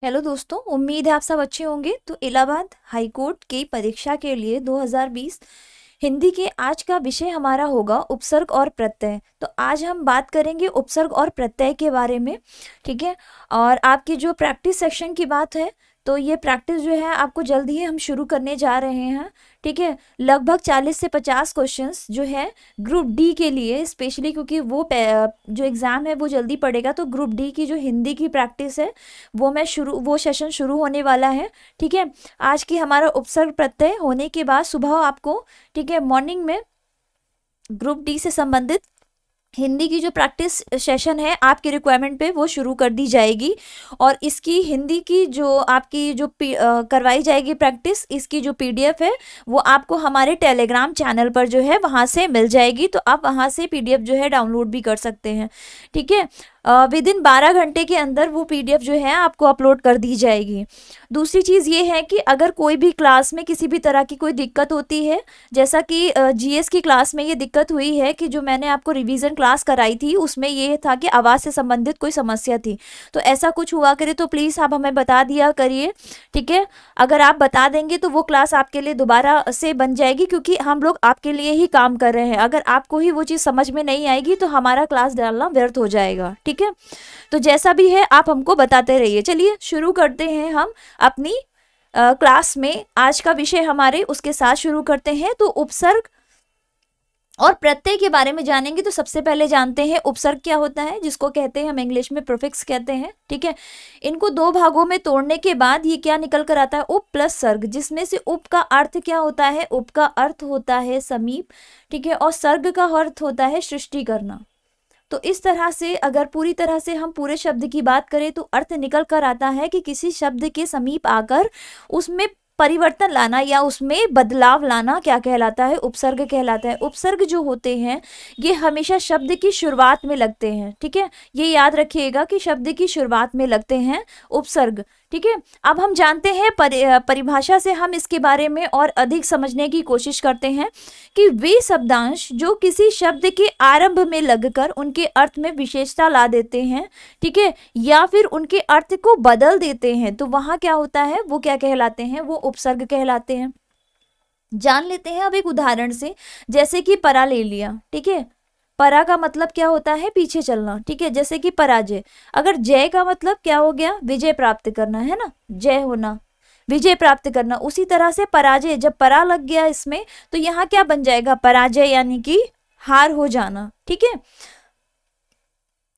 Hello दोस्तों, उम्मीद है आप सब अच्छे होंगे। तो इलाहाबाद हाई कोर्ट की परीक्षा के लिए 2020 हिंदी के आज का विषय हमारा होगा उपसर्ग और प्रत्यय। तो आज हम बात करेंगे उपसर्ग और प्रत्यय के बारे में, ठीक है। और आपकी जो प्रैक्टिस सेक्शन की बात है, तो ये प्रैक्टिस जो है आपको जल्दी ही हम शुरू करने जा रहे हैं, ठीक है। लगभग 40 से 50 क्वेश्चंस जो है ग्रुप डी के लिए स्पेशली, क्योंकि वो जो एग्ज़ाम है वो जल्दी पड़ेगा, तो ग्रुप डी की जो हिंदी की प्रैक्टिस है वो सेशन शुरू होने वाला है, ठीक है। आज की हमारा उपसर्ग प्रत्यय होने के बाद सुबह आपको, ठीक है, मॉर्निंग में ग्रुप डी से संबंधित हिंदी की जो प्रैक्टिस सेशन है आपकी रिक्वायरमेंट पे वो शुरू कर दी जाएगी। और इसकी हिंदी की जो आपकी जो करवाई जाएगी प्रैक्टिस, इसकी जो पीडीएफ है वो आपको हमारे टेलीग्राम चैनल पर जो है वहाँ से मिल जाएगी, तो आप वहाँ से पीडीएफ जो है डाउनलोड भी कर सकते हैं, ठीक है। विद इन 12 घंटे के अंदर वो पीडीएफ जो है आपको अपलोड कर दी जाएगी। दूसरी चीज़ ये है कि अगर कोई भी क्लास में किसी भी तरह की कोई दिक्कत होती है, जैसा कि जीएस की क्लास में ये दिक्कत हुई है कि जो मैंने आपको रिवीजन क्लास कराई थी उसमें ये था कि आवाज़ से संबंधित कोई समस्या थी, तो ऐसा कुछ हुआ करे तो प्लीज़ आप हमें बता दिया करिए, ठीक है। अगर आप बता देंगे तो वो क्लास आपके लिए दोबारा से बन जाएगी, क्योंकि हम लोग आपके लिए ही काम कर रहे हैं। अगर आपको ही वो चीज़ समझ में नहीं आएगी तो हमारा क्लास डालना व्यर्थ हो जाएगा, ठीक है। तो जैसा भी है आप हमको बताते रहिए। चलिए शुरू करते हैं हम अपनी क्लास में। आज का विषय हमारे उसके साथ शुरू करते हैं। तो उपसर्ग और प्रत्यय के बारे में जानेंगे। तो सबसे पहले जानते हैं उपसर्ग क्या होता है, जिसको कहते हैं हम इंग्लिश में प्रीफिक्स कहते हैं, ठीक है। इनको दो भागों में तोड़ने के बाद ये क्या निकल कर आता है, उप प्लस सर्ग, जिसमें से उप का अर्थ क्या होता है, उप का अर्थ होता है समीप, ठीक है, और सर्ग का अर्थ होता है सृष्टि करना। तो इस तरह से अगर पूरी तरह से हम पूरे शब्द की बात करें तो अर्थ निकल कर आता है कि किसी शब्द के समीप आकर उसमें परिवर्तन लाना या उसमें बदलाव लाना क्या कहलाता है, उपसर्ग कहलाता है। उपसर्ग जो होते हैं ये हमेशा शब्द की शुरुआत में लगते हैं, ठीक है। ये याद रखिएगा कि शब्द की शुरुआत में लगते हैं उपसर्ग, ठीक है। अब हम जानते हैं परिभाषा से हम इसके बारे में और अधिक समझने की कोशिश करते हैं कि वे शब्दांश जो किसी शब्द के आरंभ में लगकर उनके अर्थ में विशेषता ला देते हैं, ठीक है, या फिर उनके अर्थ को बदल देते हैं, तो वहाँ क्या होता है, वो क्या कहलाते हैं, वो उपसर्ग कहलाते हैं। जान लेते हैं अब एक उदाहरण से, जैसे कि परा ले लिया, ठीक है। परा का मतलब क्या होता है, पीछे चलना, ठीक है। जैसे कि पराजय, अगर जय का मतलब क्या हो गया, विजय प्राप्त करना, है ना, जय होना, विजय प्राप्त करना। उसी तरह से पराजय, जब परा लग गया इसमें तो यहाँ क्या बन जाएगा, पराजय, यानी कि हार हो जाना, ठीक है।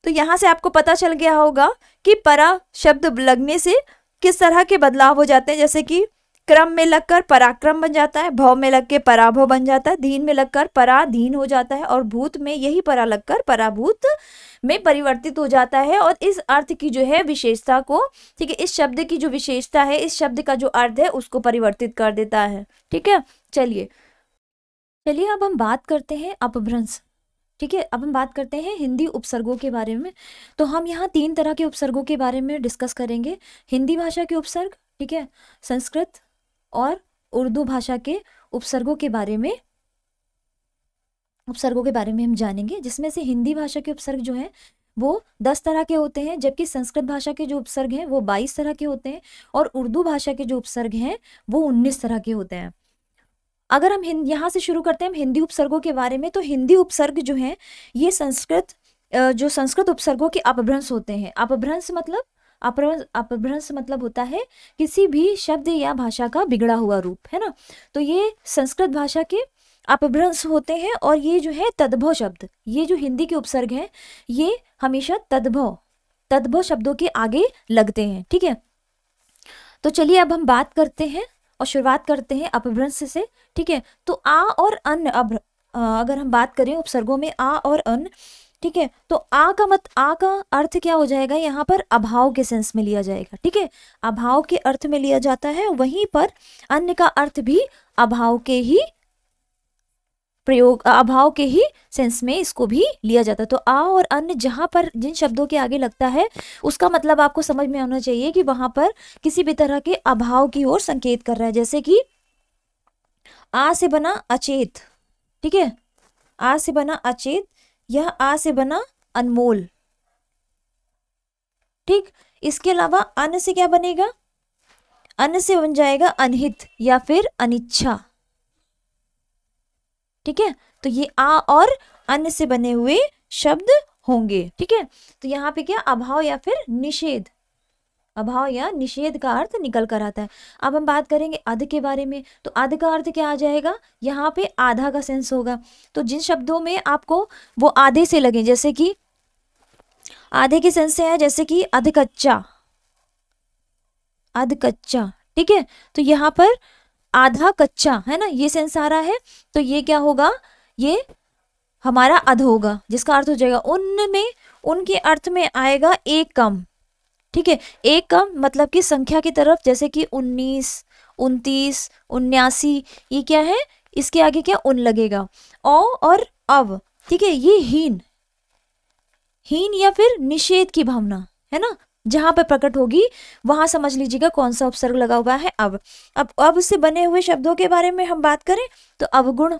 तो यहाँ से आपको पता चल गया होगा कि परा शब्द लगने से किस तरह के बदलाव हो जाते हैं। जैसे कि क्रम में लगकर पराक्रम बन जाता है, भव में लग के पराभव बन जाता है, धीन में लगकर पराधीन हो जाता है, और भूत में यही परा लगकर पराभूत में परिवर्तित हो जाता है। और इस अर्थ की जो है विशेषता को, ठीक है, इस शब्द की जो विशेषता है, इस शब्द का जो अर्थ है उसको परिवर्तित कर देता है, ठीक है। चलिए चलिए अब हम बात करते हैं अपभ्रंश, ठीक है। अब हम बात करते हैं हिंदी उपसर्गों के बारे में। तो हम यहाँ 3 तरह के उपसर्गों के बारे में डिस्कस करेंगे। हिंदी भाषा के उपसर्ग, ठीक है, संस्कृत और उर्दू भाषा के उपसर्गों के बारे में हम जानेंगे, जिसमें से हिंदी भाषा के उपसर्ग जो है वो 10 तरह के होते हैं, जबकि संस्कृत भाषा के जो उपसर्ग हैं वो 22 तरह के होते हैं, और उर्दू भाषा के जो उपसर्ग हैं वो 19 तरह के होते हैं। अगर हम यहाँ से शुरू करते हैं हिंदी उपसर्गों के बारे में, तो हिंदी उपसर्ग जो है ये संस्कृत उपसर्गों के अपभ्रंश होते हैं। अपभ्रंश मतलब होता है किसी भी शब्द या भाषा का बिगड़ा हुआ रूप, है ना। तो ये संस्कृत भाषा के अपभ्रंश होते हैं। और ये जो है तद्भव शब्द, ये जो हिंदी के उपसर्ग हैं ये हमेशा तद्भव शब्दों के आगे लगते हैं, ठीक है। तो चलिए अब हम बात करते हैं और शुरुआत करते हैं अपभ्रंश से, ठीक है। तो आ और अन, अगर हम बात करें उपसर्गों में आ और अन, ठीक है, तो आ का अर्थ क्या हो जाएगा, यहाँ पर अभाव के सेंस में लिया जाएगा, ठीक है, अभाव के अर्थ में लिया जाता है। वहीं पर अन्य का अर्थ भी अभाव के ही सेंस में इसको भी लिया जाता है। तो आ और अन्य जहां पर जिन शब्दों के आगे लगता है उसका मतलब आपको समझ में आना चाहिए कि वहां पर किसी भी तरह के अभाव की ओर संकेत कर रहा है। जैसे कि आ से बना अचेत, ठीक है, आ से बना अचेत, यह आ से बना अनमोल, ठीक, इसके अलावा अन से क्या बनेगा, अन से बन जाएगा अनहित या फिर अनिच्छा। ठीक है, तो ये आ और अन से बने हुए शब्द होंगे। ठीक है, तो यहाँ पे क्या अभाव या फिर निषेध, अभाव या निषेध का अर्थ निकल कर आता है। अब हम बात करेंगे अध के बारे में, तो अध का अर्थ क्या आ जाएगा, यहाँ पे आधा का सेंस होगा। तो जिन शब्दों में आपको वो आधे से लगे, जैसे कि आधे के सेंस से है, जैसे कि अध कच्चा, अध कच्चा। ठीक है, तो यहाँ पर आधा कच्चा है ना, ये सेंस आ रहा है, तो ये क्या होगा, ये हमारा अध होगा, जिसका अर्थ हो जाएगा उनमें, उनके अर्थ में आएगा एक कम। ठीक है, एक कम मतलब कि संख्या की तरफ, जैसे कि 19, 29, 79, ये क्या है, इसके आगे क्या उन लगेगा। और अव, ठीक है, ये हीन, हीन या फिर निषेध की भावना है ना, जहां पर प्रकट होगी वहां समझ लीजिएगा कौन सा उपसर्ग लगा हुआ है, अब। अब से बने हुए शब्दों के बारे में हम बात करें तो अवगुण,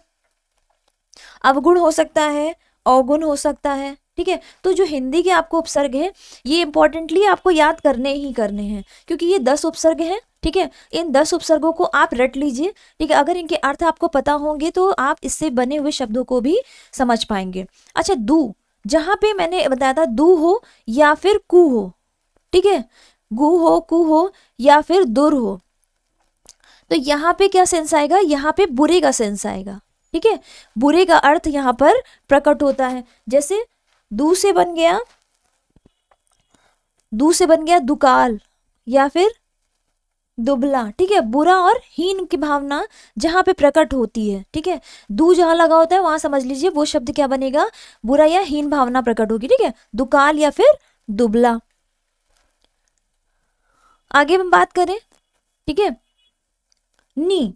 अवगुण हो सकता है, अवगुण हो सकता है। ठीक है, तो जो हिंदी के आपको उपसर्ग है ये इंपॉर्टेंटली आपको याद करने ही करने हैं, क्योंकि ये 10 उपसर्ग हैं। ठीक है, इन 10 उपसर्गों को आप रट लीजिए। ठीक है, अगर इनके अर्थ आपको पता होंगे तो आप इससे बने हुए शब्दों को भी समझ पाएंगे। अच्छा, दू, जहां पे मैंने बताया था दू हो या फिर कु हो, ठीक है, गु हो, कु हो या फिर दुर हो, तो यहाँ पे क्या सेंस आएगा, यहाँ पे बुरे का सेंस आएगा। ठीक है, बुरे का अर्थ यहाँ पर प्रकट होता है। जैसे दू से बन गया, दू से बन गया दुकाल या फिर दुबला। ठीक है, बुरा और हीन की भावना जहां पे प्रकट होती है। ठीक है, दू जहां लगा होता है वहां समझ लीजिए वो शब्द क्या बनेगा, बुरा या हीन भावना प्रकट होगी। ठीक है, दुकाल या फिर दुबला। आगे हम बात करें, ठीक है, नी,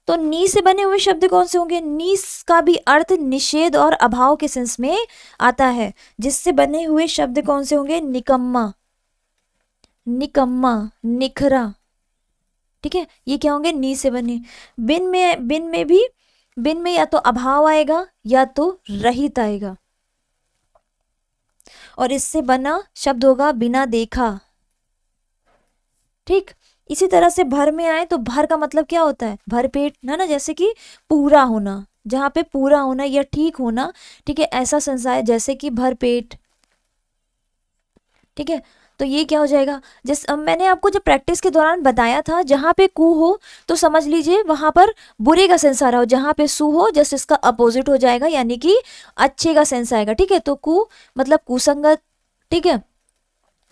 तो नी से बने हुए शब्द कौन से होंगे, नी का भी अर्थ निषेध और अभाव के सेंस में आता है, जिससे बने हुए शब्द कौन से होंगे, निकम्मा, निकम्मा, निखरा। ठीक है, ये क्या होंगे, नी से बने। बिन में भी, बिन में या तो अभाव आएगा या तो रहित आएगा, और इससे बना शब्द होगा बिना देखा। ठीक, इसी तरह से भर में आए तो भर का मतलब क्या होता है, भर पेट है ना, जैसे कि पूरा होना, जहां पे पूरा होना या ठीक होना। ठीक है, ऐसा संसार है जैसे कि भर पेट। ठीक है, तो ये क्या हो जाएगा, मैंने आपको जब प्रैक्टिस के दौरान बताया था, जहां पे कु हो तो समझ लीजिए वहां पर बुरे का सेंस आ रहा हो, जहां पे सु हो जस्ट इसका अपोजिट हो जाएगा, यानी कि अच्छे का सेंस आएगा। ठीक है, तो कु मतलब कुसंगत, ठीक है,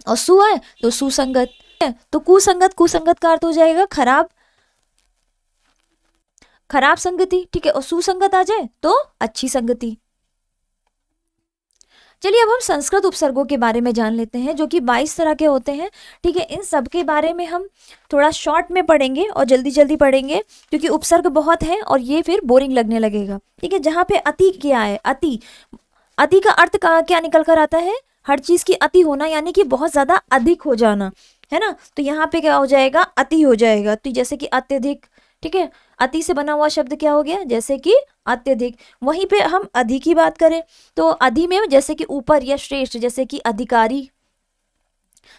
और सु है तो सुसंगत है, तो कुसंगत, कुसंगत का अर्थ हो जाएगा खराब, खराब संगति। ठीक है, और सुसंगत आ जाए तो अच्छी संगति। चलिए अब हम संस्कृत उपसर्गों के बारे में जान लेते हैं, जो कि 22 तरह के होते हैं। ठीक है, इन सब के बारे में हम थोड़ा शॉर्ट में पढ़ेंगे और जल्दी जल्दी पढ़ेंगे, क्योंकि उपसर्ग बहुत है और ये फिर बोरिंग लगने लगेगा। ठीक है, जहाँ पे अति क्या है, अति, अति का अर्थ क्या निकल कर आता है, हर चीज की अति होना, यानी कि बहुत ज्यादा अधिक हो जाना, है ना। तो यहाँ पे क्या हो जाएगा, अति हो जाएगा, तो जैसे कि अत्यधिक। ठीक है, अति से बना हुआ शब्द क्या हो गया, जैसे कि अत्यधिक। वहीं पे हम अधि की बात करें तो अधि में जैसे कि ऊपर या श्रेष्ठ, जैसे कि अधिकारी,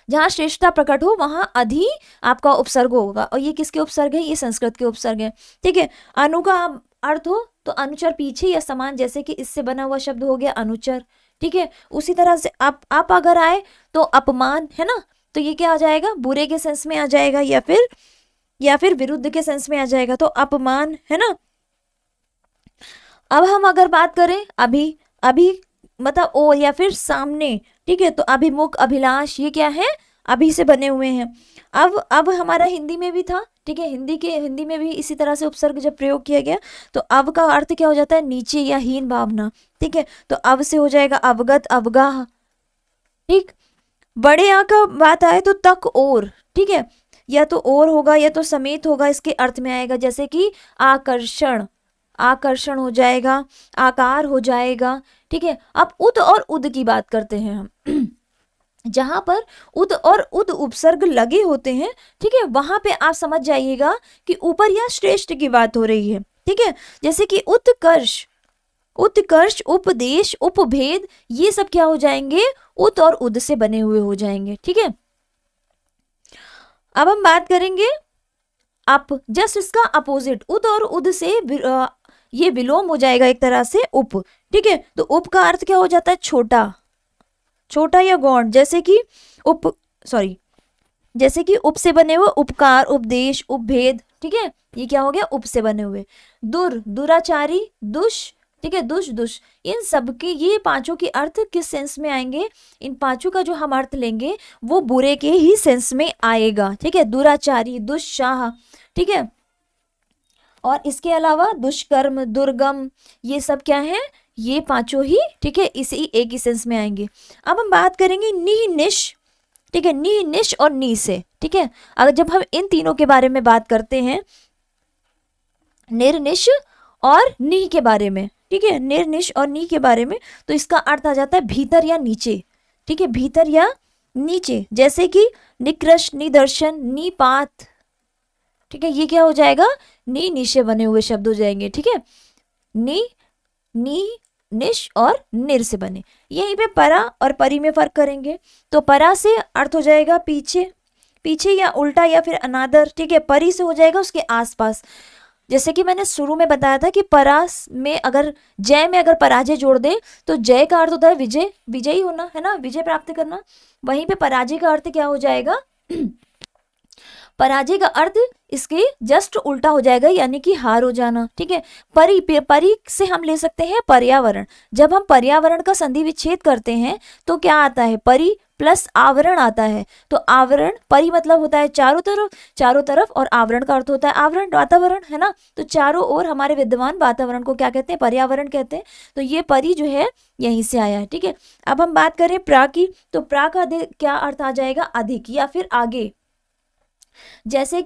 जहां श्रेष्ठता प्रकट हो वहां अधि आपका उपसर्ग होगा, और ये किसके उपसर्ग है, ये संस्कृत के उपसर्ग है। ठीक है, अनु का अर्थ हो तो अनुचर पीछे या समान, जैसे कि इससे बना हुआ शब्द हो गया अनुचर। ठीक है, उसी तरह से आप अगर आए तो अपमान, है ना, तो ये क्या आ जाएगा, बुरे के सेंस में आ जाएगा, या फिर विरुद्ध के सेंस में आ जाएगा, तो अपमान, है ना। अब हम अगर बात करें अभी, अभी मतलब ओ या फिर सामने। ठीक है, तो अभिमुख, अभिलाष, ये क्या है, अभी से बने हुए हैं। अब हमारा हिंदी में भी था। ठीक है, हिंदी में भी इसी तरह से उपसर्ग जब प्रयोग किया गया तो अब का अर्थ क्या हो जाता है, नीचे या हीन भावना। ठीक है, तो अब से हो जाएगा अवगत, अवगाह। ठीक, बड़े आ का बात आए तो तक, और। ठीक है, या तो और होगा या तो समेत होगा, इसके अर्थ में आएगा, जैसे कि आकर्षण, आकर्षण हो जाएगा, आकार हो जाएगा। ठीक है, अब उद और उद की बात करते हैं हम जहां पर उद और उद उपसर्ग लगे होते हैं। ठीक है, वहां पे आप समझ जाइएगा कि ऊपर या श्रेष्ठ की बात हो रही है। ठीक है, जैसे कि उत्कर्ष, उत्कर्ष, उपदेश, उपभेद, ये सब क्या हो जाएंगे, उत और उद से बने हुए हो जाएंगे। ठीक है, अब हम बात करेंगे अप, जस्ट इसका अपोजिट, उत और उद से ये विलोम हो जाएगा एक तरह से उप। ठीक है, तो उप का अर्थ क्या हो जाता है, छोटा, छोटा या गौण, जैसे कि जैसे कि उप से बने हुए उपकार, उपदेश, उपभेद। ठीक है, ये क्या हो गया, उप से बने हुए। दुराचारी, दुष, ठीक है, दुष, इन सब के ये पांचों के अर्थ किस सेंस में आएंगे, इन पांचों का जो हम अर्थ लेंगे वो बुरे के ही सेंस में आएगा। ठीक है, दुराचारी, दुष्चाह, ठीक है, और इसके अलावा दुष्कर्म, दुर्गम, ये सब क्या है, ये पांचों ही, ठीक है, इसी एक ही सेंस में आएंगे। अब हम बात करेंगे नी, निश, ठीक है, नी, निश और नी से। ठीक है, अगर जब हम इन तीनों के बारे में बात करते हैं, निर्निश और नी के बारे में, ठीक है, निर्निश और नी के बारे में, तो इसका अर्थ आ जाता है भीतर या नीचे। ठीक है, भीतर या नीचे, जैसे कि निकृष, निदर्शन, निपात। ठीक है, ये क्या हो जाएगा, नी, नी से बने हुए शब्द हो जाएंगे। ठीक है, नी, नी, निश और निर से बने। यहीं पे परा और परी में फर्क करेंगे, तो परा से अर्थ हो जाएगा पीछे, पीछे या उल्टा या फिर अनादर। ठीक है, परी से हो जाएगा उसके आसपास। जैसे कि मैंने शुरू में बताया था कि परास में अगर जय में अगर पराजय जोड़ दे तो जय का अर्थ होता है विजय, विजयी होना, है ना, विजय प्राप्त करना। वहीं पे पराजय का अर्थ क्या हो जाएगा पराजय का अर्थ इसके जस्ट उल्टा हो जाएगा, यानी कि हार हो जाना। ठीक है, परी से हम ले सकते हैं पर्यावरण। जब हम पर्यावरण का संधि विच्छेद करते हैं तो क्या आता है, परी प्लस आवरण आता है। तो आवरण, परी मतलब होता है चारों तरफ, चारों तरफ, और आवरण का अर्थ होता है आवरण, वातावरण, है ना। तो चारों ओर हमारे विद्यमान वातावरण को क्या कहते हैं, पर्यावरण कहते हैं। तो ये परी जो है यहीं से आया है। ठीक है, अब हम बात करें प्रा की, तो प्रा का क्या अर्थ आ जाएगा, अधिक या फिर आगे। जैसे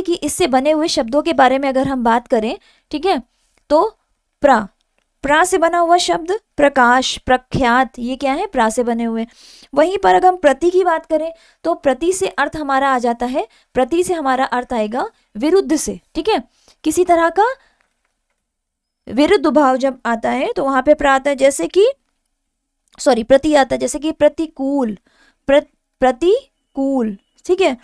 कि इससे बने हुए शब्दों के बारे में अगर हम बात करें, ठीक है, तो प्रा से बना हुआ शब्द प्रकाश, प्रख्यात, ये क्या है, प्रा से बने हुए। वहीं पर अगर हम प्रति की बात करें तो प्रति से अर्थ हमारा आ जाता है, प्रति से हमारा अर्थ आएगा विरुद्ध से। ठीक है, किसी तरह का विरुद्ध भाव जब आता है तो वहां पे प्रा आता है, जैसे कि प्रति आता है, जैसे कि प्रतिकूल, प्रतिकूल, ठीक है,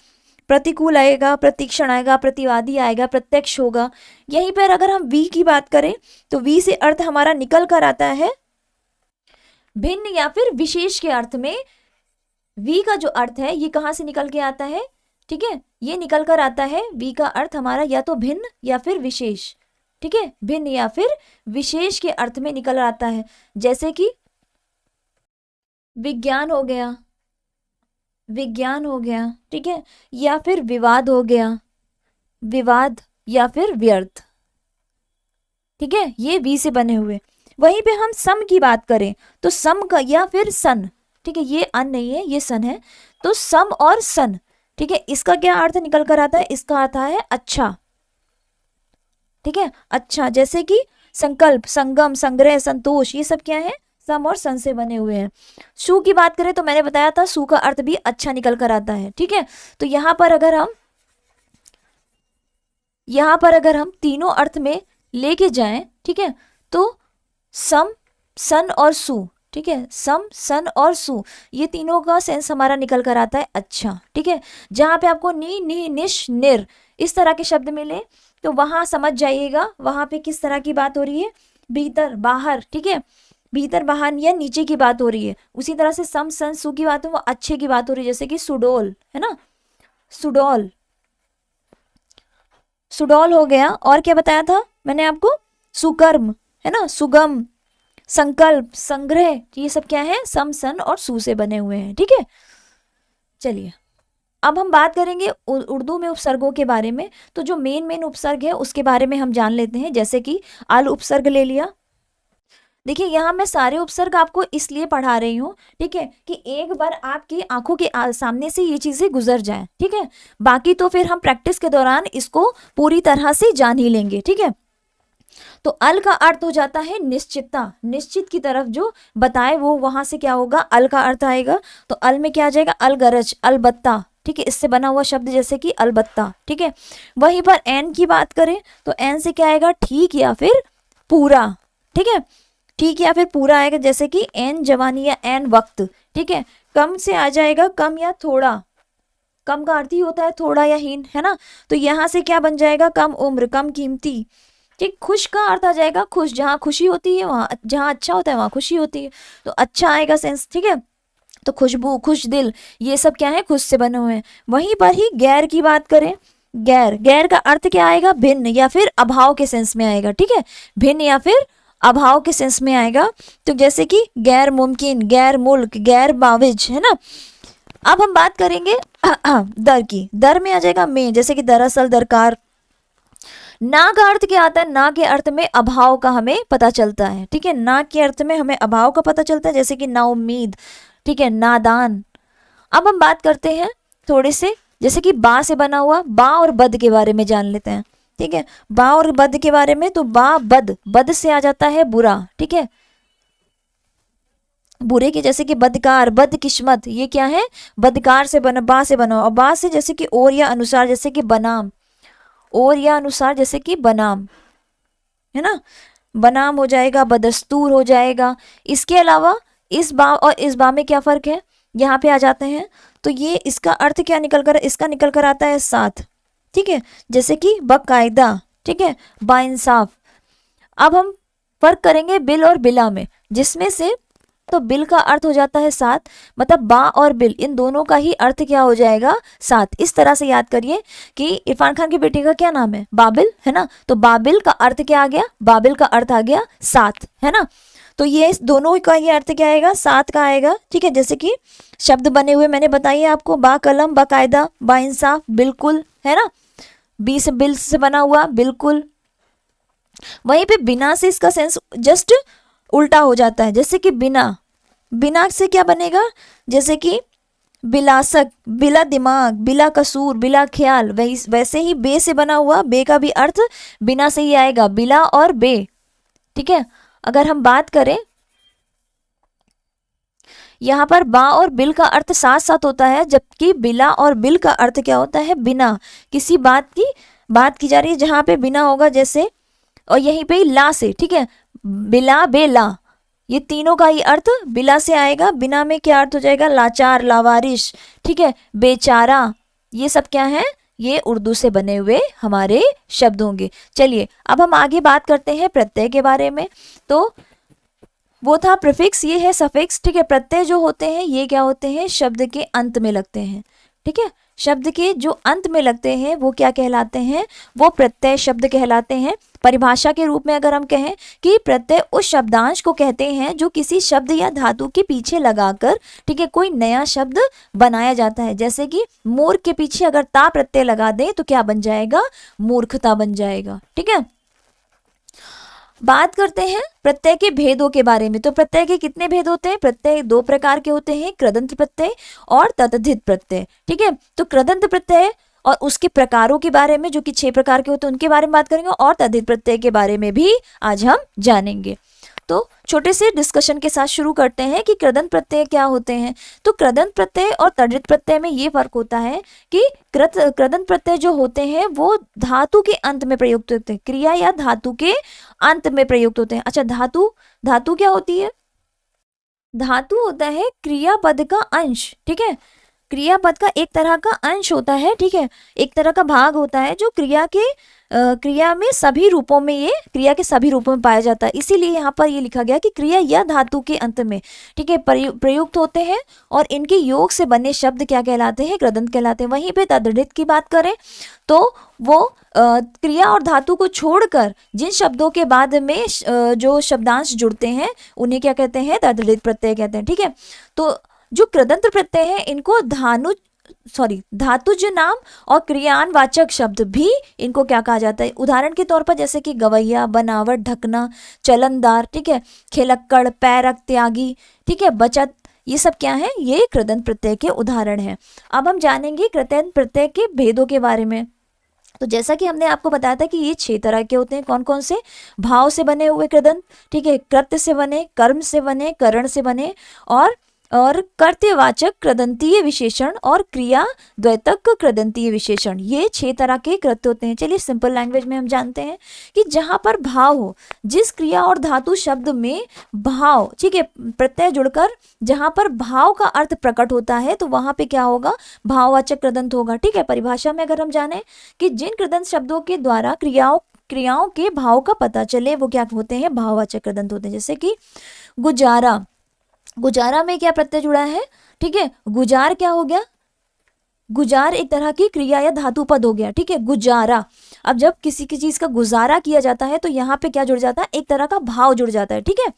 प्रतिकूल आएगा, प्रतिक्षण आएगा, प्रतिवादी आएगा, प्रत्यक्ष होगा। यहीं पर अगर हम वी की बात करें तो वी से अर्थ हमारा निकल कर आता है भिन्न या फिर विशेष के अर्थ में। वी का जो अर्थ है ये कहाँ से निकल के आता है, ठीक है, ये निकल कर आता है, वी का अर्थ हमारा या तो भिन्न या फिर विशेष। ठीक है, भिन्न या फिर विशेष के अर्थ में निकल आता है, जैसे कि विज्ञान हो गया, विज्ञान हो गया, ठीक है, या फिर विवाद हो गया, विवाद, या फिर व्यर्थ। ठीक है, ये वी से बने हुए। वहीं पे हम सम की बात करें तो सम का या फिर सन, ठीक है, ये अन नहीं है, ये सन है, तो सम और सन, ठीक है, इसका क्या अर्थ निकल कर आता है, इसका आता है अच्छा। ठीक है, अच्छा, जैसे कि संकल्प, संगम, संग्रह, संतोष, ये सब क्या है, सम और सन से बने हुए हैं। सु की बात करें तो मैंने बताया था सु का अर्थ भी अच्छा निकल कर आता है। ठीक है, तो यहां पर अगर हम तीनों अर्थ में लेके जाएं, ठीक है, तो सम, सन और सु, ठीक है, सम, सन और सु, ये तीनों का सेंस हमारा निकल कर आता है अच्छा। ठीक है, जहां पे आपको नी, नी, निश, निर इस तरह के शब्द मिले तो वहां समझ जाइएगा वहां पे किस तरह की बात हो रही है, भीतर बाहर, ठीक है, भीतर बाहर या नीचे की बात हो रही है। उसी तरह से सम, सन, सु की बात हो वो अच्छे की बात हो रही है, जैसे कि सुडोल, है ना, सुडोल, सुडोल हो गया। और क्या बताया था मैंने आपको, सुकर्म, है ना, सुगम, संकल्प, संग्रह, ये सब क्या है, सम, सन और सु से बने हुए हैं। ठीक है, चलिए अब हम बात करेंगे उर्दू में उपसर्गों के बारे में। तो जो मेन उपसर्ग है उसके बारे में हम जान लेते हैं, जैसे कि अल उपसर्ग ले लिया। देखिए यहाँ मैं सारे उपसर्ग आपको इसलिए पढ़ा रही हूँ, ठीक है, कि एक बार आपकी आंखों के सामने से ये चीजें गुजर जाएं। ठीक है, बाकी तो फिर हम प्रैक्टिस के दौरान इसको पूरी तरह से जान ही लेंगे। ठीक है, तो अल का अर्थ हो जाता है निश्चितता, निश्चित की तरफ जो बताए वो वहां से क्या होगा, अल का अर्थ आएगा। तो अल में क्या आ जाएगा, अलगरज, अलबत्ता, ठीक है, इससे बना हुआ शब्द जैसे कि अलबत्ता। ठीक है, वहीं पर एन की बात करें तो एन से क्या आएगा, ठीक या फिर पूरा, ठीक है, ठीक या फिर पूरा आएगा, जैसे कि एन जवानी या एन वक्त, ठीक है। कम से आ जाएगा कम या थोड़ा, कम का अर्थ ही होता है थोड़ा या हीन, है ना। तो यहाँ से क्या बन जाएगा, कम उम्र, कम कीमती, ठीक। खुश का अर्थ आ जाएगा खुश, जहाँ खुशी होती है वहाँ, जहाँ अच्छा होता है वहाँ खुशी होती है, तो अच्छा आएगा सेंस, ठीक है। तो खुशबू, खुश दिल, ये सब क्या है, खुश से बने हुए हैं। वहीं पर ही गैर की बात करें, गैर, गैर का अर्थ क्या आएगा, भिन्न या फिर अभाव के सेंस में आएगा, ठीक है, भिन्न या फिर अभाव के सेंस में आएगा। तो जैसे कि गैर मुमकिन, गैर मुल्क, गैर बाविज, है ना। अब हम बात करेंगे दर की, दर में आ जाएगा में, जैसे कि दरअसल, दरकार। ना का अर्थ क्या आता है, ना के अर्थ में अभाव का हमें पता चलता है, ठीक है, ना के अर्थ में हमें अभाव का पता चलता है, जैसे कि ना उम्मीद, ठीक है, नादान। अब हम बात करते हैं थोड़े से, जैसे कि बा से बना हुआ, बा और बद के बारे में जान लेते हैं, ठीक है। बा और बद के बारे में, तो बा बद, बद से आ जाता है बुरा, ठीक है, बुरे के, जैसे कि बदकार, बदकिस्मत, ये क्या है, बदकार से बना, बा से बना, और बा से जैसे कि और या अनुसार, जैसे कि बनाम, और या अनुसार, जैसे कि बनाम, है ना, बनाम हो जाएगा, बदस्तूर हो जाएगा। इसके अलावा इस बा और इस बा में क्या फर्क है, यहाँ पे आ जाते हैं। तो ये इसका अर्थ क्या निकल कर, इसका निकल कर आता है साथ, ठीक है, जैसे कि बाकायदा, ठीक है, बाइंसाफ। अब हम फर्क करेंगे बिल और बिला में, जिसमें से तो बिल का अर्थ हो जाता है साथ, मतलब बा और बिल, इन दोनों का ही अर्थ क्या हो जाएगा, साथ। इस तरह से याद करिए कि इरफान खान के बेटे का क्या नाम है, बाबिल, है ना। तो बाबिल का अर्थ क्या आ गया, बाबिल का अर्थ आ गया साथ, है ना। तो ये इस दोनों का ये अर्थ क्या आएगा, साथ का आएगा, ठीक है। जैसे कि शब्द बने हुए मैंने बताइए आपको, बा कलम, बाकायदा, बाइंसाफ, बिल्कुल, है ना। बी से, बिल से बना हुआ, बिल्कुल। वहीं पे बिना से इसका सेंस जस्ट उल्टा हो जाता है, जैसे कि बिना, बिना से क्या बनेगा, जैसे कि बिलासक, बिला दिमाग, बिला कसूर, बिला ख्याल। वैसे ही बे से बना हुआ, बे का भी अर्थ बिना से ही आएगा, बिला और बे, ठीक है। अगर हम बात करें यहाँ पर बा और बिल का अर्थ साथ साथ होता है, जबकि बिला और बिल का अर्थ क्या होता है, बिना, किसी बात की जा रही है जहां पे बिना होगा, जैसे, और यहीं पे ही ला से, ठीक है, बिला, बेला, ये तीनों का ही अर्थ बिला से आएगा। बिना में क्या अर्थ हो जाएगा, लाचार, लावारिश, ठीक है, बेचारा। ये सब क्या है, ये उर्दू से बने हुए हमारे शब्द होंगे। चलिए अब हम आगे बात करते हैं प्रत्यय के बारे में। तो वो था प्रीफिक्स, ये है सफिक्स, ठीक है। प्रत्यय जो होते हैं ये क्या होते हैं, शब्द के अंत में लगते हैं, ठीक है। शब्द के जो अंत में लगते हैं वो क्या कहलाते हैं, वो प्रत्यय शब्द कहलाते हैं। परिभाषा के रूप में अगर हम कहें कि प्रत्यय उस शब्दांश को कहते हैं जो किसी शब्द या धातु के पीछे लगाकर, ठीक है, कोई नया शब्द बनाया जाता है। जैसे कि मूर्ख के पीछे अगर ता प्रत्यय लगा दें तो क्या बन जाएगा, मूर्खता बन जाएगा, ठीक है। बात करते हैं प्रत्यय के भेदों के बारे में। तो प्रत्यय के कितने भेद होते हैं, प्रत्यय दो प्रकार के होते हैं, कृदंत प्रत्यय और तद्धित प्रत्यय, ठीक है। तो कृदंत प्रत्यय और उसके प्रकारों के बारे में, जो कि 6 प्रकार के होते हैं, उनके बारे में बात करेंगे, और तद्धित प्रत्यय के बारे में भी आज हम जानेंगे। तो छोटे से डिस्कशन के साथ शुरू करते हैं कि कृदंत प्रत्यय क्या होते हैं। तो कृदंत प्रत्यय और तद्धित प्रत्यय में ये फर्क होता है कि कृदंत प्रत्यय जो होते हैं वो धातु के अंत में प्रयुक्त होते हैं, क्रिया या धातु के अंत में प्रयुक्त होते हैं। अच्छा, धातु क्या होती है, धातु होता है क्रियापद का अंश, ठीक है। क्रियापद का एक तरह का अंश होता है, ठीक है, एक तरह का भाग होता है जो क्रिया में सभी रूपों में, ये क्रिया के सभी रूपों में पाया जाता है। इसीलिए यहाँ पर ये लिखा गया कि क्रिया या धातु के अंत में, ठीक है, प्रयुक्त होते हैं, और इनके योग से बने शब्द क्या कहलाते हैं, कृदंत कहलाते हैं। वहीं पे तद्धित की बात करें तो वो क्रिया और धातु को छोड़कर जिन शब्दों के बाद में जो शब्दांश जुड़ते हैं उन्हें क्या कहते हैं, तद्धित प्रत्यय कहते हैं, ठीक है। तो जो कृदंत प्रत्यय है इनको धातुज नाम और क्रियानवाचक शब्द भी इनको क्या कहा जाता है। उदाहरण के तौर पर जैसे कि गवैया, बनावट, ढकना, चलनदार, ठीक है, खेलक्कड़, पैरक, त्यागी, ठीक है, बचत, ये सब क्या है, ये कृदंत प्रत्यय के उदाहरण हैं। अब हम जानेंगे कृदंत प्रत्यय के भेदों के बारे में। तो जैसा कि हमने आपको बताया था कि ये 6 तरह के होते हैं, कौन कौन से, भाव से बने हुए कृदंत, ठीक है, कृत्य से बने, कर्म से बने, करण से बने, और और कर्तवाचक कृदंतीय विशेषण और क्रिया द्वैतक कृदंतीय विशेषण, ये 6 तरह के कृत्य होते हैं। चलिए सिंपल लैंग्वेज में हम जानते हैं कि जहाँ पर भाव हो, जिस क्रिया और धातु शब्द में भाव, ठीक है, प्रत्यय जुड़कर जहाँ पर भाव का अर्थ प्रकट होता है तो वहाँ पे क्या होगा, भाववाचक कृदंत होगा। ठीक है, परिभाषा में अगर हम जाने कि जिन कृदंत शब्दों के द्वारा क्रियाओं के भाव का पता चले वो क्या होते हैं, भाववाचक कृदंत होते हैं। जैसे कि गुजारा, गुजारा में क्या प्रत्यय जुड़ा है, ठीक है, गुजार क्या हो गया, गुजार एक तरह की क्रिया या धातु पद हो गया। ठीक है, गुजारा, अब जब किसी की चीज का गुजारा किया जाता है तो यहाँ पे क्या जुड़ जाता है, एक तरह का भाव जुड़ जाता है। ठीक है,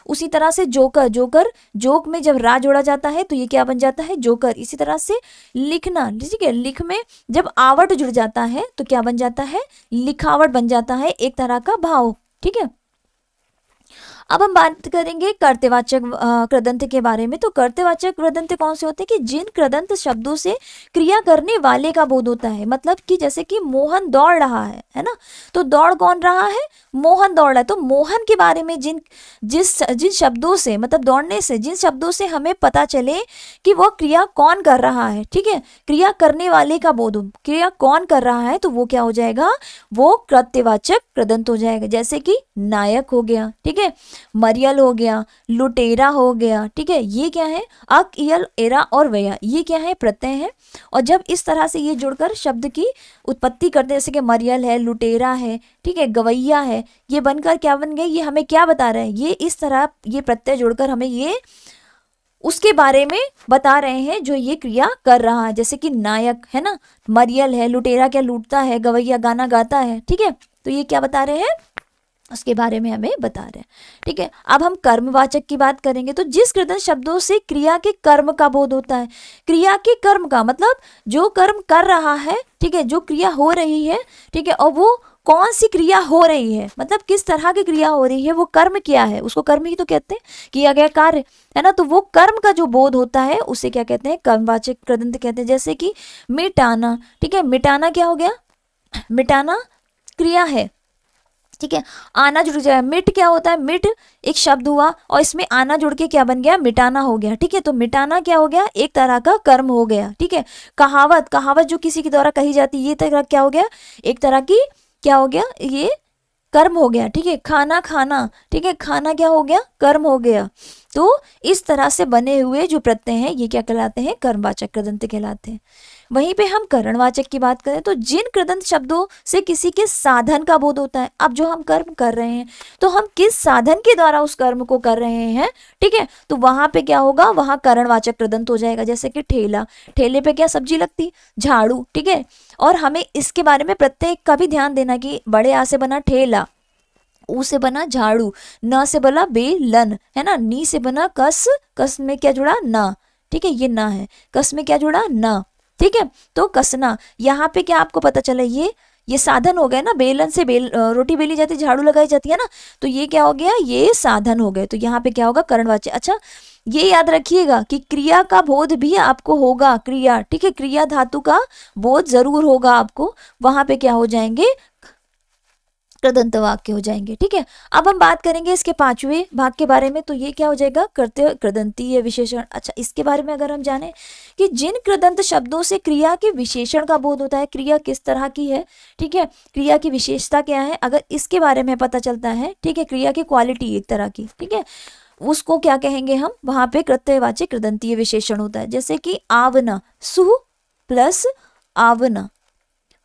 उसी तरह से जोकर, जोकर जोक में जब रा जोड़ा जाता है तो ये क्या बन जाता है, जोकर। इसी तरह से लिखना, ठीक है, लिख में जब आवट जुड़ जाता है तो क्या बन जाता है, लिखावट बन जाता है, एक तरह का भाव। ठीक है, अब हम बात करेंगे कर्तवाचक कृदंत के बारे में। तो कर्तवाचक कृदंत कौन से होते हैं कि जिन कृदंत शब्दों से क्रिया करने वाले का बोध होता है। मतलब कि जैसे कि मोहन दौड़ रहा है ना, तो दौड़ कौन रहा है, मोहन दौड़ रहा है। तो मोहन के बारे में जिन शब्दों से, मतलब दौड़ने से जिन शब्दों से हमें पता चले कि वह क्रिया कौन कर रहा है, ठीक है, क्रिया करने वाले का बोध, क्रिया कौन कर रहा है, तो वो क्या हो जाएगा, वो कर्तवाचक कृदंत हो जाएगा। जैसे कि नायक हो गया, ठीक है, मरियल हो गया, लुटेरा हो गया। ठीक है, ये क्या है, अक, इयल, एरा और वया, ये क्या है, प्रत्यय है। और जब इस तरह से ये जुड़कर शब्द की उत्पत्ति करते हैं, जैसे कि मरियल है, लुटेरा है, ठीक है, गवैया है, ये बनकर क्या बन गए, ये हमें क्या बता रहे हैं, ये इस तरह ये प्रत्यय जुड़कर हमें ये उसके बारे में बता रहे हैं जो ये क्रिया कर रहा है। जैसे कि नायक है ना, मरियल है, लुटेरा क्या लूटता है, गवैया गाना गाता है। ठीक है, तो ये क्या बता रहे हैं, उसके बारे में हमें बता रहे हैं। ठीक है, अब हम कर्मवाचक की बात करेंगे। तो जिस कृदंत शब्दों से क्रिया के कर्म का बोध होता है, क्रिया के कर्म का मतलब जो कर्म कर रहा है, ठीक है, जो क्रिया हो रही है, ठीक है, और वो कौन सी क्रिया हो रही है, मतलब किस तरह की क्रिया हो रही है, वो कर्म क्या है, उसको कर्म ही तो कहते हैं, किया गया कार्य है ना। तो वो कर्म का जो बोध होता है उसे क्या कहते हैं, कर्मवाचक कृदंत कहते हैं। जैसे कि मिटाना, ठीक है, मिटाना क्या हो गया, मिटाना क्रिया है। ठीक है, आना जुड़ जाए, मिट क्या होता है, मिट एक शब्द हुआ और इसमें आना जुड़ के क्या बन गया, मिटाना हो गया। ठीक है, तो मिटाना क्या हो गया, एक तरह का कर्म हो गया। ठीक है, कहावत, कहावत जो किसी के द्वारा कही जाती है, ये तरह क्या हो गया, एक तरह की क्या हो गया, ये कर्म हो गया। ठीक है, खाना खाना, ठीक है, खाना क्या हो गया, कर्म हो गया। तो इस तरह से बने हुए जो प्रत्यय हैं ये क्या कहलाते हैं, कर्मवाचक कृदंत कहलाते हैं। वहीं पे हम करणवाचक की बात करें तो जिन कृदंत शब्दों से किसी के साधन का बोध होता है। अब जो हम कर्म कर रहे हैं तो हम किस साधन के द्वारा उस कर्म को कर रहे हैं, ठीक है, तो वहां पे क्या होगा, वहां करणवाचक कृदंत हो जाएगा। जैसे कि ठेला, ठेले पे क्या सब्जी लगती, झाड़ू। ठीक है, और हमें इसके बारे में प्रत्येक का भी ध्यान देना कि बड़े आ से बना ठेला, ऊ से बना झाड़ू, न से बना बेलन, है ना, नी से बना कस, कस में क्या जुड़ा, ना। ठीक है, ये ना है, कस में क्या जुड़ा, ना। ठीक है, तो कसना, यहाँ पे क्या आपको पता चला, ये साधन हो गए ना, बेलन से रोटी बेली जाती, झाड़ू लगाई जाती है ना, तो ये क्या हो गया, ये साधन हो गए। तो यहाँ पे क्या होगा, करणवाच्य। अच्छा, ये याद रखिएगा कि क्रिया का बोध भी आपको होगा, क्रिया, ठीक है, क्रिया धातु का बोध जरूर होगा आपको, वहां पे क्या हो जाएंगे, कृदंत वाक्य हो जाएंगे। ठीक है, अब हम बात करेंगे इसके 5वें भाग के बारे में। तो ये क्या हो जाएगा, कर्तव्य कृदंतीय विशेषण। अच्छा, इसके बारे में अगर हम जाने कि जिन कृदंत शब्दों से क्रिया के विशेषण का बोध होता है, क्रिया किस तरह की है, ठीक है, क्रिया की विशेषता क्या है, अगर इसके बारे में पता चलता है, ठीक है, क्रिया की क्वालिटी एक तरह की, ठीक है, उसको क्या कहेंगे हम, वहां पे कर्तव्यवाची कृदंतीय विशेषण होता है। जैसे कि आवना, सु प्लस आवना,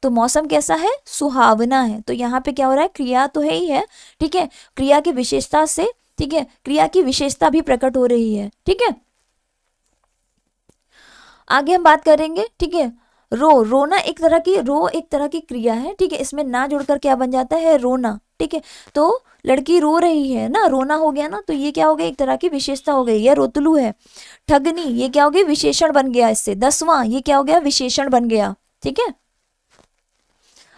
तो मौसम कैसा है, सुहावना है। तो यहाँ पे क्या हो रहा है, क्रिया तो है ही है, ठीक है, क्रिया की विशेषता से, ठीक है, क्रिया की विशेषता भी प्रकट हो रही है। ठीक है, आगे हम बात करेंगे, ठीक है, रोना एक तरह की क्रिया है। ठीक है, इसमें ना जुड़कर क्या बन जाता है, रोना। ठीक है, तो लड़की रो रही है ना, रोना हो गया ना, तो ये क्या हो गया, एक तरह की विशेषता हो गई। यह रोतलू है, ठगनी, ये क्या हो गया, विशेषण बन गया इससे। 10वां, ये क्या हो गया, विशेषण बन गया। ठीक है,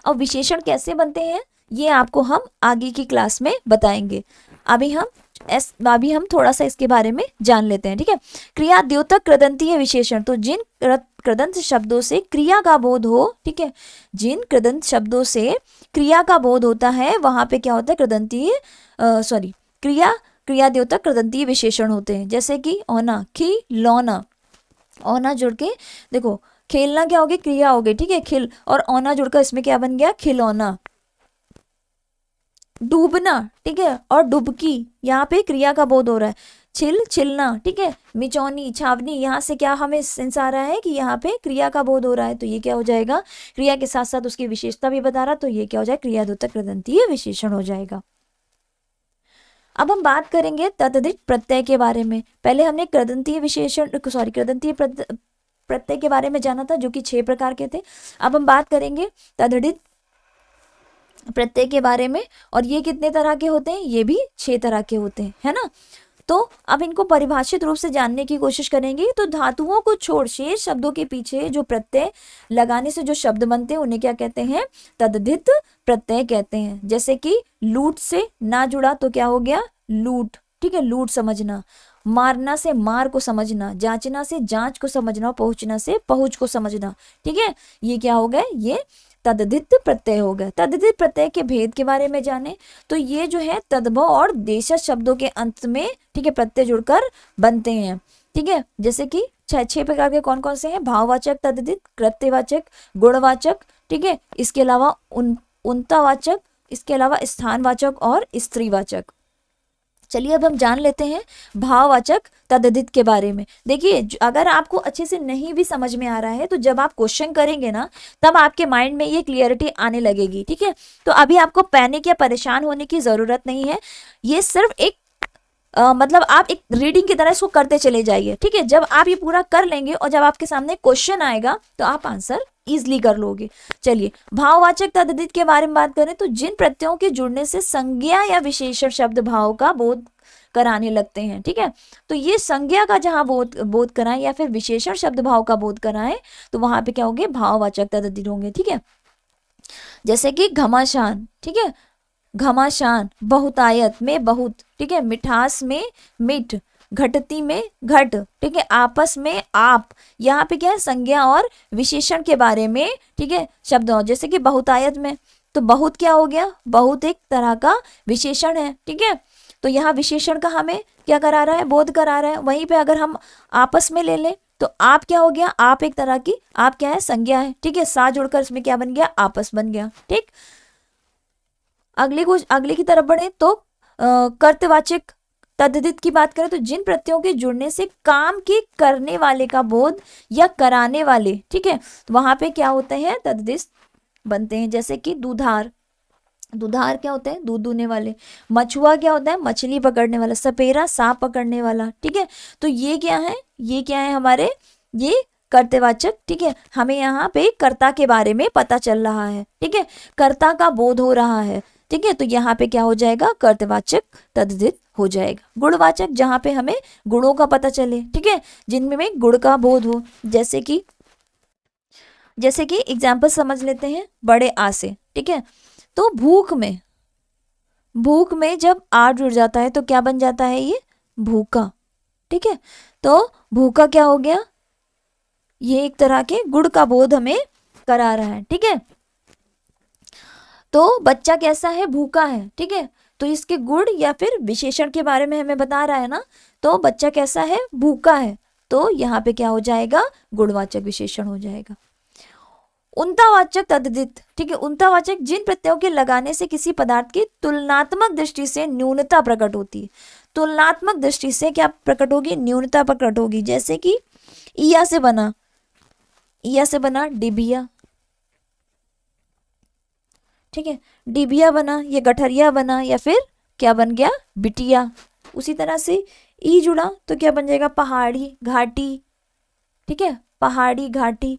अब विशेषण कैसे बनते हैं ये आपको हम आगे की क्लास में बताएंगे। अभी हम थोड़ा सा इसके बारे में जान लेते हैं। ठीक है, क्रिया द्योतक कृदंतीय विशेषण, तो जिन कृदंत शब्दों से क्रिया का बोध हो, ठीक है, जिन कृदंत शब्दों से क्रिया का बोध होता है वहां पे क्या होता है, कृदंतीय क्रियाद्योतक कृदंतीय विशेषण होते हैं, जैसे कि औना, खिलौना, औना जुड़ के देखो खेलना क्या हो गया, क्रिया हो गई, ठीक है, खिल, और औना जुड़कर इसमें क्या बन गया, खिलौना। डूबना, ठीक है, और डुबकी, यहाँ पे क्रिया का बोध हो रहा है, छिल, छिलना, ठीक है, मिचौनी, छावनी, यहाँ से क्या हमें सेंस आ रहा है कि यहाँ पे क्रिया का बोध हो रहा है, तो ये क्या हो जाएगा, क्रिया के साथ साथ उसकी विशेषता भी बता रहा, तो ये क्या हो जाएगा, क्रियाद्योतक कृदंतीय विशेषण हो जाएगा। अब हम बात करेंगे तद्धित प्रत्यय के बारे में। पहले हमने कृदंतीय विशेषण कृदंतीय प्रत्यय के बारे में जाना था, जो कि 6 प्रकार के थे। अब हम बात करेंगे तद्धित प्रत्यय के बारे में, और ये कितने तरह के होते हैं, ये भी 6 तरह के होते हैं, है ना। तो अब इनको परिभाषित रूप से जानने की कोशिश करेंगे। तो धातुओं को छोड़ शेष शब्दों के पीछे जो प्रत्यय लगाने से जो शब्द बनते हैं उन्हें क्या कहते हैं, तद्धित प्रत्यय कहते हैं। जैसे कि लूट से ना जुड़ा तो क्या हो गया, लूट, ठीक है, लूट समझना। मारना से मार को समझना, जांचना से जांच को समझना, पहुंचना से पहुंच को समझना, ठीक है, ये क्या हो गए, ये तद्धित प्रत्यय हो गए। तद्धित प्रत्यय के भेद के बारे में जाने तो ये जो है तद्भव और देशज शब्दों के अंत में, ठीक है, प्रत्यय जुड़कर बनते हैं, ठीक है। जैसे कि 6 प्रकार के कौन कौन से हैं, भाववाचक तद्धित, कृत्यवाचक, गुणवाचक, ठीक है, इसके अलावा उन्तावाचक, इसके अलावा स्थानवाचक और स्त्रीवाचक। चलिए अब हम जान लेते हैं भाववाचक तद्धित के बारे में। देखिए अगर आपको अच्छे से नहीं भी समझ में आ रहा है तो जब आप क्वेश्चन करेंगे ना तब आपके माइंड में ये क्लियरिटी आने लगेगी, ठीक है। तो अभी आपको पैनिक या परेशान होने की जरूरत नहीं है, ये सिर्फ एक मतलब आप एक रीडिंग की तरह इसको करते चले जाइए, ठीक है। जब आप ये पूरा कर लेंगे और जब आपके सामने क्वेश्चन आएगा तो आप आंसर इजिली कर लोगे। चलिए भाववाचक तद्धित के बारे में बात करें तो जिन प्रत्ययों के जुड़ने से संज्ञा या विशेषण शब्द भाव का बोध कराने लगते हैं, ठीक है। तो ये संज्ञा का जहां बोध कराएं या फिर विशेषण शब्द भाव का बोध कराएं तो वहां पे क्या होंगे, भाववाचक तद्धित होंगे, ठीक है। जैसे कि घमासान, ठीक है, घमासान, बहुतायत में बहुत, ठीक है, मिठास में मिठ, घटती में घट, ठीक है, आपस में आप। यहाँ पे क्या है, संज्ञा और विशेषण के बारे में, ठीक है, शब्द हो। जैसे कि बहुतायत में तो बहुत क्या हो गया, बहुत एक तरह का विशेषण है, ठीक है। तो यहाँ विशेषण का हमें क्या करा रहा है, बोध करा रहा है। वहीं पे अगर हम आपस में ले लें तो आप क्या हो गया, आप एक तरह की, आप क्या है, संज्ञा है, ठीक है, सा जुड़कर इसमें क्या बन गया, आपस बन गया, ठीक। अगले की तरफ बढ़े तो कर्तवाचक तद्धित की बात करें तो जिन प्रत्ययों के जुड़ने से काम के करने वाले का बोध या कराने वाले, ठीक है, तो वहां पे क्या होते हैं, तद्धित बनते हैं। जैसे कि दुधार, दुधार क्या होते हैं, दूध दूहने वाले। मछुआ क्या होता है, मछली पकड़ने वाला। सपेरा, सांप पकड़ने वाला, ठीक है। तो ये क्या है, ये क्या है हमारे, ये कर्तवाचक, ठीक है। हमें यहाँ पे कर्ता के बारे में पता चल रहा है, ठीक है, कर्ता का बोध हो रहा है, ठीक है। तो यहाँ पे क्या हो जाएगा, कर्तवाचक तद्धित हो जाएगा। गुणवाचक, जहाँ पे हमें गुणों का पता चले, ठीक है, जिनमें में गुण का बोध हो। जैसे कि एग्जाम्पल समझ लेते हैं बड़े आ से, ठीक है। तो भूख में जब आ जुड़ जाता है तो क्या बन जाता है, ये भूखा, ठीक है। तो भूखा क्या हो गया, ये एक तरह के गुण का बोध हमें करा रहा है, ठीक है। तो बच्चा कैसा है, भूखा है, ठीक है। तो इसके गुण या फिर विशेषण के बारे में हमें बता रहा है ना, तो बच्चा कैसा है, भूखा है, तो यहाँ पे क्या हो जाएगा, गुणवाचक विशेषण हो जाएगा। उन्तावाचक तद्धित, ठीक है, उन्तावाचक जिन प्रत्ययों के लगाने से किसी पदार्थ की तुलनात्मक दृष्टि से न्यूनता प्रकट होती है। तुलनात्मक दृष्टि से क्या प्रकट होगी, न्यूनता प्रकट होगी। जैसे कि इया से बना डिबिया, ठीक है, डिबिया बना, ये गठरिया बना, या फिर क्या बन गया, बिटिया। उसी तरह से ई जुड़ा तो क्या बन जाएगा, पहाड़ी, घाटी, ठीक है, पहाड़ी, घाटी।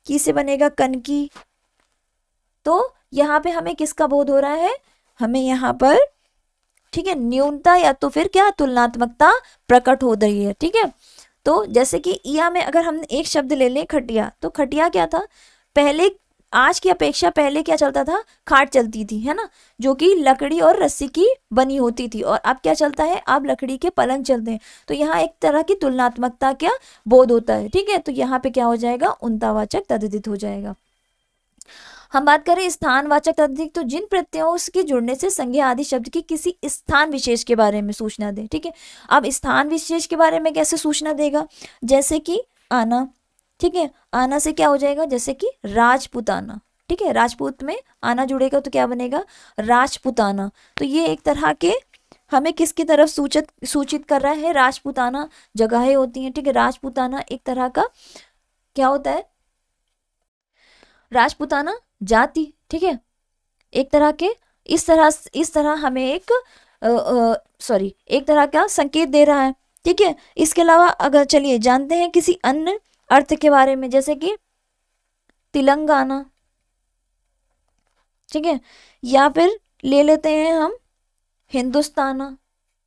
की से बनेगा कनकी। तो यहाँ पे हमें किसका बोध हो रहा है, हमें यहाँ पर, ठीक है, न्यूनता या तो फिर क्या, तुलनात्मकता प्रकट हो रही है, ठीक है। तो जैसे कि इया में अगर हम एक शब्द ले लें, खटिया, तो खटिया क्या था, पहले आज की अपेक्षा पहले क्या चलता था, खाट चलती थी, है ना, जो कि लकड़ी और रस्सी की बनी होती थी, और अब क्या चलता है, अब लकड़ी के पलंग चलते हैं। तो यहाँ एक तरह की तुलनात्मकता क्या बोध होता है, ठीक है। तो यहाँ पे क्या हो जाएगा, उन्तावाचक तद्धित हो जाएगा। हम बात करें स्थानवाचक तद्धित, तो जिन प्रत्ययों के जुड़ने से संज्ञा आदि शब्द की किसी स्थान विशेष के बारे में सूचना दे। ठीक है, अब स्थान विशेष के बारे में कैसे सूचना देगा, जैसे कि आना। ठीक है, आना से क्या हो जाएगा, जैसे कि राजपुताना। ठीक है, राजपूत में आना जुड़ेगा तो क्या बनेगा, राजपुताना। तो ये एक तरह के हमें किसकी तरफ सूचित कर रहा है, राजपुताना जगहें होती हैं। ठीक है, राजपुताना एक तरह का क्या होता है, राजपुताना जाति। ठीक है, एक तरह के इस तरह हमें एक एक तरह का संकेत दे रहा है। ठीक है, इसके अलावा अगर चलिए जानते हैं किसी अन्य अर्थ के बारे में, जैसे कि तेलंगाना। ठीक है, या फिर ले लेते हैं हम हिंदुस्ताना।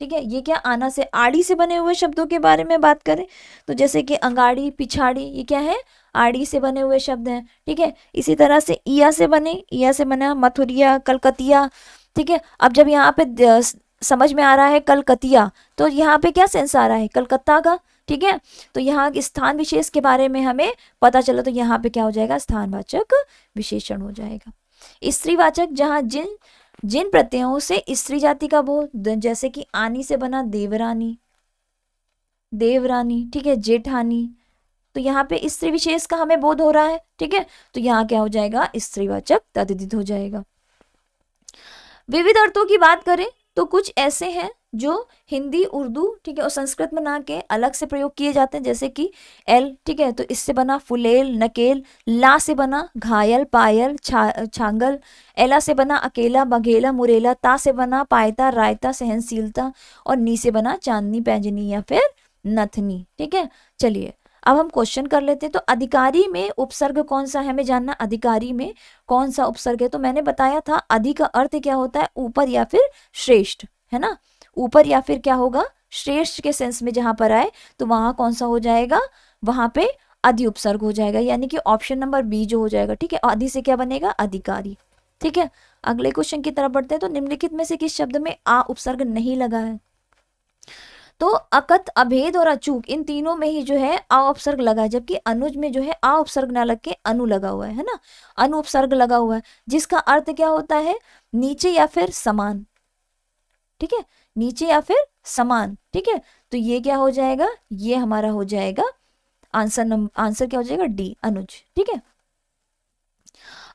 ठीक है, ये क्या आना से आड़ी से बने हुए शब्दों के बारे में बात करें तो जैसे कि अंगाड़ी, पिछाड़ी, ये क्या है, आड़ी से बने हुए शब्द हैं। ठीक है, इसी तरह से ईया से बना मथुरिया, कलकतिया। ठीक है, अब जब यहाँ पे समझ में आ रहा है कलकतिया, तो यहाँ पे क्या सेंस आ रहा है, कलकत्ता का। ठीक है, तो यहाँ स्थान विशेष के बारे में हमें पता चला, तो यहाँ पे क्या हो जाएगा, स्थानवाचक विशेषण हो जाएगा। स्त्रीवाचक, जहाँ जिन जिन प्रत्ययों से स्त्री जाति का बोध, जैसे कि आनी से बना देवरानी, ठीक है, जेठानी, तो यहाँ पे स्त्री विशेष का हमें बोध हो रहा है। ठीक है, तो यहाँ क्या हो जाएगा, स्त्रीवाचक तद्धित हो जाएगा। विविध अर्थों की बात करें तो कुछ ऐसे हैं जो हिंदी, उर्दू, ठीक है, और संस्कृत में ना के अलग से प्रयोग किए जाते हैं, जैसे कि एल। ठीक है, तो इससे बना फुलेल, नकेल। ला से बना घायल, पायल, छांगल। एला से बना अकेला, बघेला, मुरेला। ता से बना पायता, रायता, सहनशीलता। और नी से बना चांदनी, पैंजनी या फिर नथनी। ठीक है, चलिए अब हम क्वेश्चन कर लेते हैं। तो अधिकारी में उपसर्ग कौन सा है, हमें जानना अधिकारी में कौन सा उपसर्ग है। तो मैंने बताया था अधि का अर्थ क्या होता है, ऊपर या फिर श्रेष्ठ, है ना, ऊपर या फिर क्या होगा, श्रेष्ठ के सेंस में जहां पर आए तो वहां कौन सा हो जाएगा, वहां पे अधि उपसर्ग हो जाएगा, यानी कि ऑप्शन नंबर बी जो हो जाएगा। ठीक है, अधि से क्या बनेगा, अधिकारी। ठीक है, अगले क्वेश्चन की तरफ बढ़ते हैं। तो निम्नलिखित में से किस शब्द में आ उपसर्ग नहीं लगा है। तो अकत, अभेद और अचूक, इन तीनों में ही जो है आ उपसर्ग लगा है, जबकि अनुज में जो है आ उपसर्ग ना लग के अनु लगा हुआ है ना, अनु उपसर्ग लगा हुआ है, जिसका अर्थ क्या होता है, नीचे या फिर समान। ठीक है, नीचे या फिर समान। ठीक है, तो ये क्या हो जाएगा, ये हमारा हो जाएगा आंसर क्या हो जाएगा, डी, अनुज। ठीक है,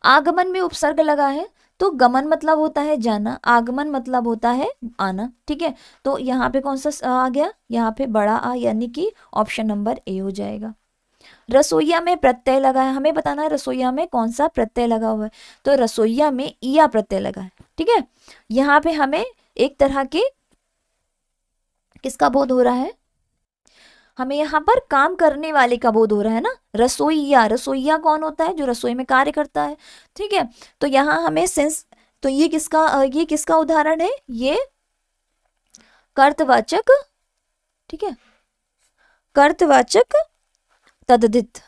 आगमन में उपसर्ग लगा है, तो गमन मतलब होता है जाना, आगमन मतलब होता है आना। ठीक है, तो यहाँ पे कौन सा आ गया, यहाँ पे बड़ा आ, यानी कि ऑप्शन नंबर ए हो जाएगा। रसोईया में प्रत्यय लगा है, हमें बताना है रसोईया में कौन सा प्रत्यय लगा हुआ है। तो रसोईया में ईया प्रत्यय लगा है। ठीक है, यहाँ पे हमें एक तरह के किसका बोध हो रहा है, हमें यहाँ पर काम करने वाले का बोध हो रहा है ना, रसोईया कौन होता है, जो रसोई में कार्य करता है। ठीक है, तो यहाँ हमें सेंस, तो ये किसका उदाहरण है, ये कर्तवाचक। ठीक है, कर्तवाचक तद्धित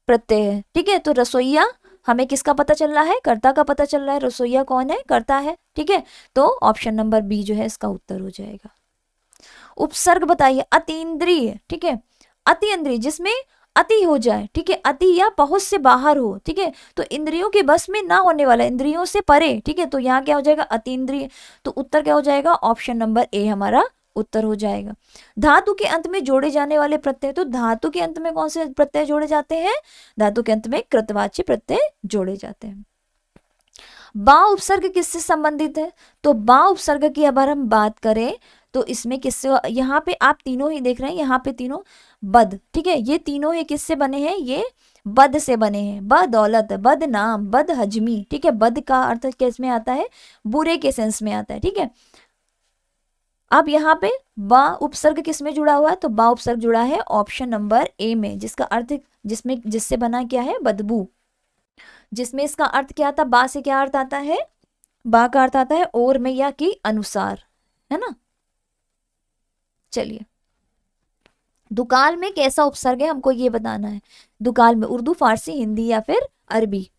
प्रत्यय है। ठीक है, तो रसोईया हमें किसका पता चल रहा है, कर्ता का पता चल रहा है, रसोईया कौन है, कर्ता है। ठीक है, तो ऑप्शन नंबर बी जो है इसका उत्तर हो जाएगा। उपसर्ग बताइए, अतीन्द्रिय। ठीक है, अति इंद्रिय, जिसमें अति हो जाए। ठीक है, अति या पहुंच से बाहर हो। ठीक है, तो इंद्रियों के बस में ना होने वाला, इंद्रियों से परे। ठीक है, तो यहाँ क्या हो जाएगा, अतीन्द्रिय। तो उत्तर क्या हो जाएगा, ऑप्शन नंबर ए हमारा उत्तर हो जाएगा। धातु के अंत में जोड़े जाने वाले प्रत्यय, तो धातु के अंत में कौन से प्रत्यय जोड़े जाते हैं, धातु के अंत में कृतवाच्य प्रत्यय जोड़े जाते हैं। बा उपसर्ग किससे संबंधित है, तो बा उपसर्ग की अगर हम बात करें तो इसमें किससे, यहाँ पे आप तीनों ही देख रहे हैं, यहाँ पे तीनों बद। ठीक है, ये तीनों ही किससे बने हैं, ये बद से बने हैं, बदौलत, बद नाम, बद हजमी। ठीक है, बद का अर्थ किस में आता है, बुरे के सेंस में आता है। ठीक है, अब यहाँ पे बा उपसर्ग किस में जुड़ा हुआ है, तो बा उपसर्ग जुड़ा है ऑप्शन नंबर ए में, जिसका अर्थ जिससे बना क्या है, बदबू। जिसमें इसका अर्थ क्या था, बा से क्या अर्थ आता है, बा का अर्थ आता है और में या के अनुसार, है ना। चलिए, दुकाल में कैसा उपसर्ग है हमको ये बताना है। दुकाल में उर्दू, फारसी, हिंदी या फिर अरबी।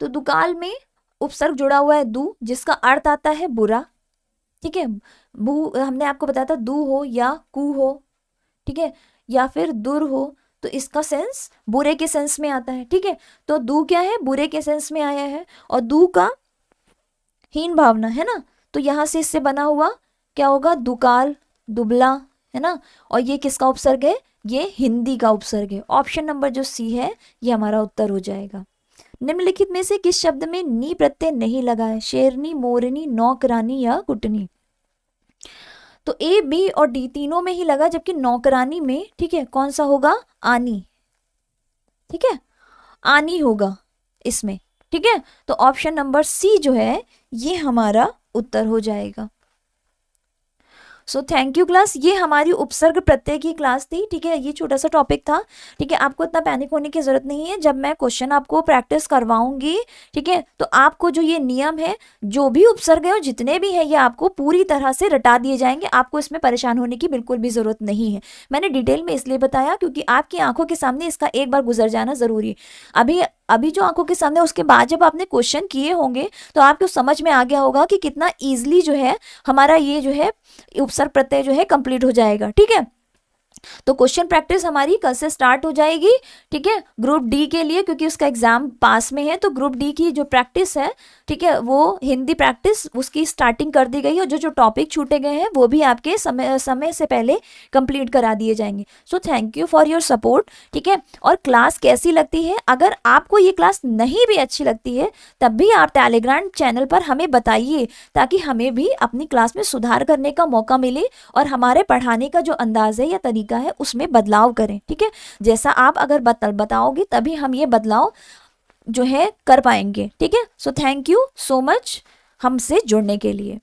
तो दुकाल में उपसर्ग जुड़ा हुआ है दू, जिसका अर्थ आता है बुरा। ठीक है, बू हमने आपको बताया था, दू हो या कू हो। ठीक है, या फिर दुर हो, तो इसका सेंस बुरे के सेंस में आता है, ठीक है। तो दू क्या है, बुरे के सेंस में आया है, और दू का हीन भावना है ना, तो यहाँ से इससे बना हुआ क्या होगा, दुकाल, दुबला, है ना। और ये किसका उपसर्ग है, ये हिंदी का उपसर्ग है। ऑप्शन नंबर जो सी है ये हमारा उत्तर हो जाएगा। निम्नलिखित में से किस शब्द में नी प्रत्यय नहीं लगा है, शेरनी, मोरनी, नौकरानी या कुटनी। तो ए, बी और डी तीनों में ही लगा, जबकि नौकरानी में, ठीक है, कौन सा होगा, आनी, ठीक है, आनी होगा इसमें, ठीक है। तो ऑप्शन नंबर सी जो है ये हमारा उत्तर हो जाएगा। सो थैंक यू क्लास, ये हमारी उपसर्ग प्रत्यय की क्लास थी, ठीक है। ये छोटा सा टॉपिक था, ठीक है। आपको इतना पैनिक होने की जरूरत नहीं है, जब मैं क्वेश्चन आपको प्रैक्टिस करवाऊंगी, ठीक है, तो आपको जो ये नियम है, जो भी उपसर्ग है और जितने भी है, ये आपको पूरी तरह से रटा दिए जाएंगे। आपको इसमें परेशान होने की बिल्कुल भी जरूरत नहीं है। मैंने डिटेल में इसलिए बताया क्योंकि आपकी आंखों के सामने इसका एक बार गुजर जाना जरूरी है। अभी जो आंखों के सामने, उसके बाद जब आपने क्वेश्चन किए होंगे तो आपको समझ में आ गया होगा कि कितना ईजिली जो है हमारा ये जो है उपसर्ग प्रत्यय जो है कंप्लीट हो जाएगा, ठीक है। तो क्वेश्चन प्रैक्टिस हमारी कल से स्टार्ट हो जाएगी, ठीक है, ग्रुप डी के लिए, क्योंकि उसका एग्जाम पास में है। तो ग्रुप डी की जो प्रैक्टिस है, ठीक है, वो हिंदी प्रैक्टिस उसकी स्टार्टिंग कर दी गई है, और जो टॉपिक छूटे गए हैं वो भी आपके समय से पहले कंप्लीट करा दिए जाएंगे। So thank you for your support, ठीक है। और क्लास कैसी लगती है, अगर आपको ये क्लास नहीं भी अच्छी लगती है तब भी आप टेलीग्राम चैनल पर हमें बताइए, ताकि हमें भी अपनी क्लास में सुधार करने का मौका मिले और हमारे पढ़ाने का जो अंदाज है या तरीका है उसमें बदलाव करें, ठीक है। जैसा आप अगर बताओगे तभी हम ये बदलाव जो है कर पाएंगे, ठीक है। So thank you so much हमसे जुड़ने के लिए।